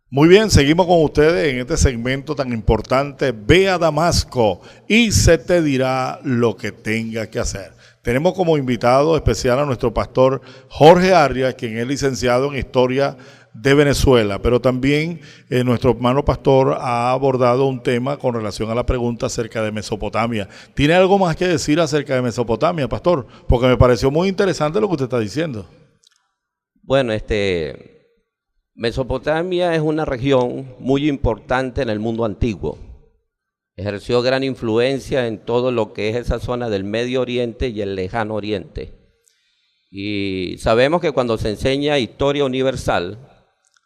Muy bien, seguimos con ustedes en este segmento tan importante. Ve a Damasco y se te dirá lo que tenga que hacer. Tenemos como invitado especial a nuestro pastor Jorge Arias, quien es licenciado en Historia de Venezuela, pero también nuestro hermano pastor ha abordado un tema con relación a la pregunta acerca de Mesopotamia. ¿Tiene algo más que decir acerca de Mesopotamia, pastor? Porque me pareció muy interesante lo que usted está diciendo. Bueno, Mesopotamia es una región muy importante en el mundo antiguo. Ejerció gran influencia en todo lo que es esa zona del Medio Oriente y el Lejano Oriente. Y sabemos que cuando se enseña historia universal,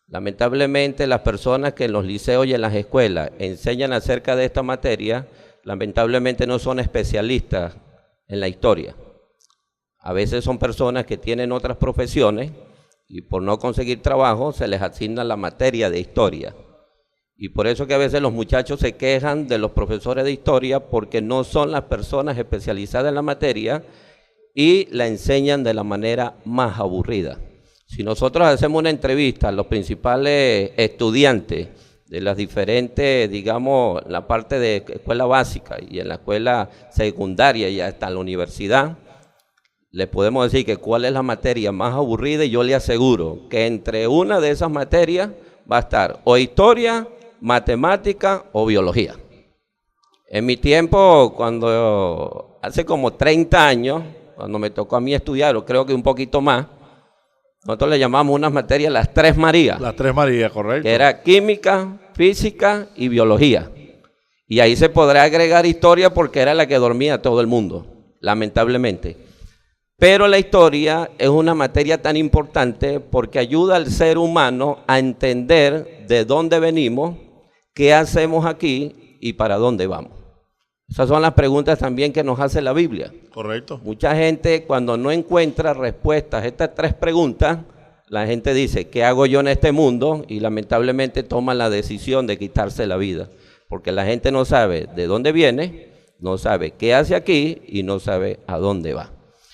lamentablemente las personas que en los liceos y en las escuelas enseñan acerca de esta materia, lamentablemente no son especialistas en la historia. A veces son personas que tienen otras profesiones y por no conseguir trabajo se les asigna la materia de historia. Y por eso que a veces los muchachos se quejan de los profesores de historia porque no son las personas especializadas en la materia y la enseñan de la manera más aburrida. Si nosotros hacemos una entrevista a los principales estudiantes de las diferentes, digamos, la parte de escuela básica y en la escuela secundaria y hasta la universidad, les podemos decir que cuál es la materia más aburrida y yo le aseguro que entre una de esas materias va a estar o historia, matemática o biología. En mi tiempo, hace como 30 años, cuando me tocó a mí estudiar, o creo que un poquito más, nosotros le llamamos unas materias las Tres Marías. Las Tres Marías, correcto. Que era química, física y biología. Y ahí se podrá agregar historia porque era la que dormía todo el mundo, lamentablemente. Pero la historia es una materia tan importante porque ayuda al ser humano a entender de dónde venimos, qué hacemos aquí y para dónde vamos. Esas son las preguntas también que nos hace la Biblia. Correcto. Mucha gente cuando no encuentra respuestas a estas tres preguntas, la gente dice, ¿qué hago yo en este mundo? Y lamentablemente toman la decisión de quitarse la vida. Porque la gente no sabe de dónde viene, no sabe qué hace aquí y no sabe a dónde va.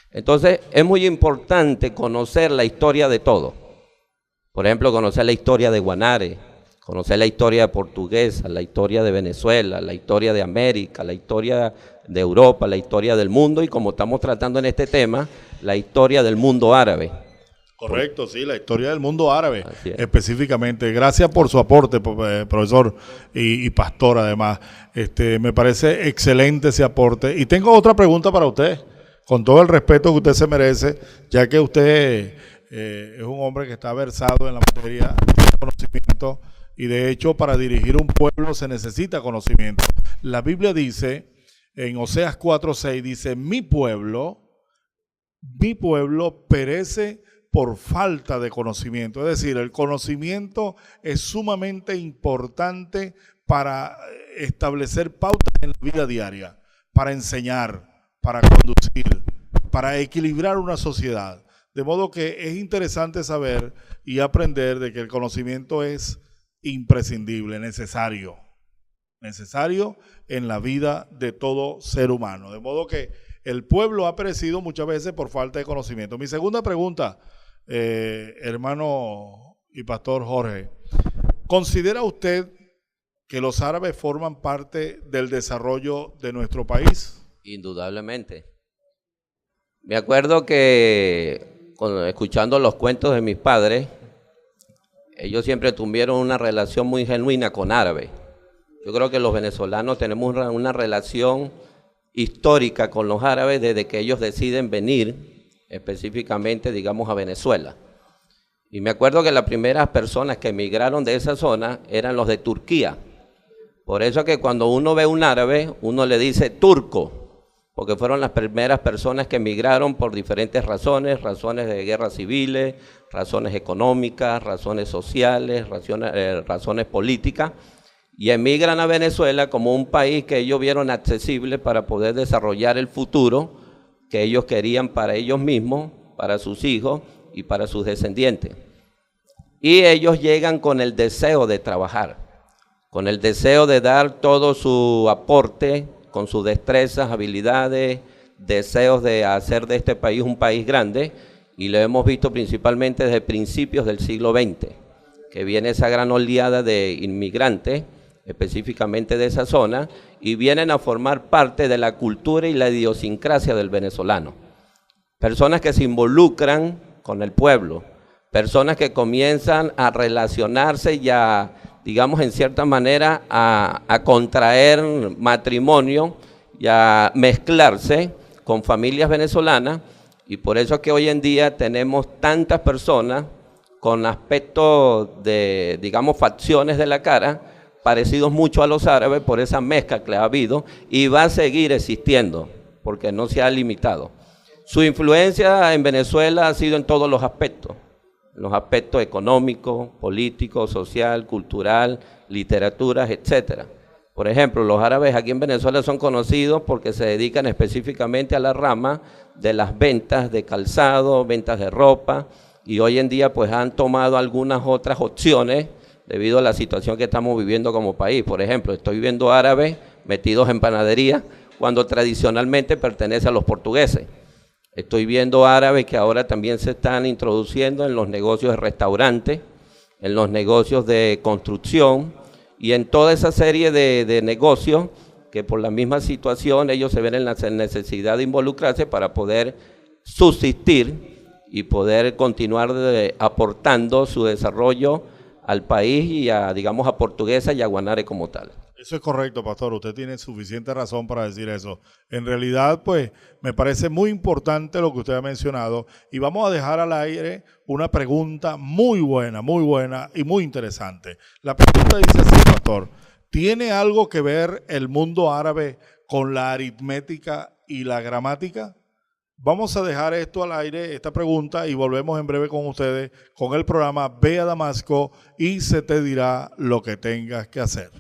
Entonces es muy importante conocer la historia de todo. Por ejemplo, conocer la historia de Guanare, conocer la historia portuguesa, la historia de Venezuela, la historia de América, la historia de Europa, la historia del mundo y como estamos tratando en este tema, la historia del mundo árabe. Correcto, sí, la historia del mundo árabe específicamente. Gracias por su aporte, profesor y pastor además. Me parece excelente ese aporte. Y tengo otra pregunta para usted, con todo el respeto que usted se merece, ya que usted es un hombre que está versado en la materia de conocimiento. Y de hecho, para dirigir un pueblo se necesita conocimiento. La Biblia dice, en Oseas 4:6, dice, mi pueblo perece por falta de conocimiento. Es decir, el conocimiento es sumamente importante para establecer pautas en la vida diaria, para enseñar, para conducir, para equilibrar una sociedad. De modo que es interesante saber y aprender de que el conocimiento es imprescindible, necesario en la vida de todo ser humano. De modo que el pueblo ha perecido muchas veces por falta de conocimiento. Mi segunda pregunta, hermano y pastor Jorge, ¿considera usted que los árabes forman parte del desarrollo de nuestro país? Indudablemente. Me acuerdo que escuchando los cuentos de mis padres, ellos siempre tuvieron una relación muy genuina con árabes. Yo creo que los venezolanos tenemos una relación histórica con los árabes desde que ellos deciden venir, específicamente, digamos, a Venezuela. Y me acuerdo que las primeras personas que emigraron de esa zona eran los de Turquía. Por eso que cuando uno ve un árabe, uno le dice turco, porque fueron las primeras personas que emigraron por diferentes razones de guerras civiles, razones económicas, razones sociales, razones políticas, y emigran a Venezuela como un país que ellos vieron accesible para poder desarrollar el futuro que ellos querían para ellos mismos, para sus hijos y para sus descendientes. Y ellos llegan con el deseo de trabajar, con el deseo de dar todo su aporte, con sus destrezas, habilidades, deseos de hacer de este país un país grande, y lo hemos visto principalmente desde principios del siglo XX, que viene esa gran oleada de inmigrantes, específicamente de esa zona, y vienen a formar parte de la cultura y la idiosincrasia del venezolano. Personas que se involucran con el pueblo, personas que comienzan a relacionarse y a, digamos, en cierta manera, a contraer matrimonio y a mezclarse con familias venezolanas, y por eso es que hoy en día tenemos tantas personas con aspectos de, digamos, facciones de la cara, parecidos mucho a los árabes por esa mezcla que ha habido y va a seguir existiendo, porque no se ha limitado. Su influencia en Venezuela ha sido en todos los aspectos económico, político, social, cultural, literaturas, etcétera. Por ejemplo, los árabes aquí en Venezuela son conocidos porque se dedican específicamente a la rama de las ventas de calzado, ventas de ropa, y hoy en día pues han tomado algunas otras opciones debido a la situación que estamos viviendo como país. Por ejemplo, estoy viendo árabes metidos en panadería cuando tradicionalmente pertenece a los portugueses. Estoy viendo árabes que ahora también se están introduciendo en los negocios de restaurantes, en los negocios de construcción y en toda esa serie de negocios que por la misma situación ellos se ven en la necesidad de involucrarse para poder subsistir y poder continuar aportando su desarrollo al país y a, digamos, a Portuguesa y a Guanare como tal. Eso es correcto, pastor. Usted tiene suficiente razón para decir eso. En realidad, pues, me parece muy importante lo que usted ha mencionado y vamos a dejar al aire una pregunta muy buena y muy interesante. La pregunta dice así, pastor: ¿tiene algo que ver el mundo árabe con la aritmética y la gramática? Vamos a dejar esto al aire, esta pregunta, y volvemos en breve con ustedes con el programa Ve a Damasco y se te dirá lo que tengas que hacer.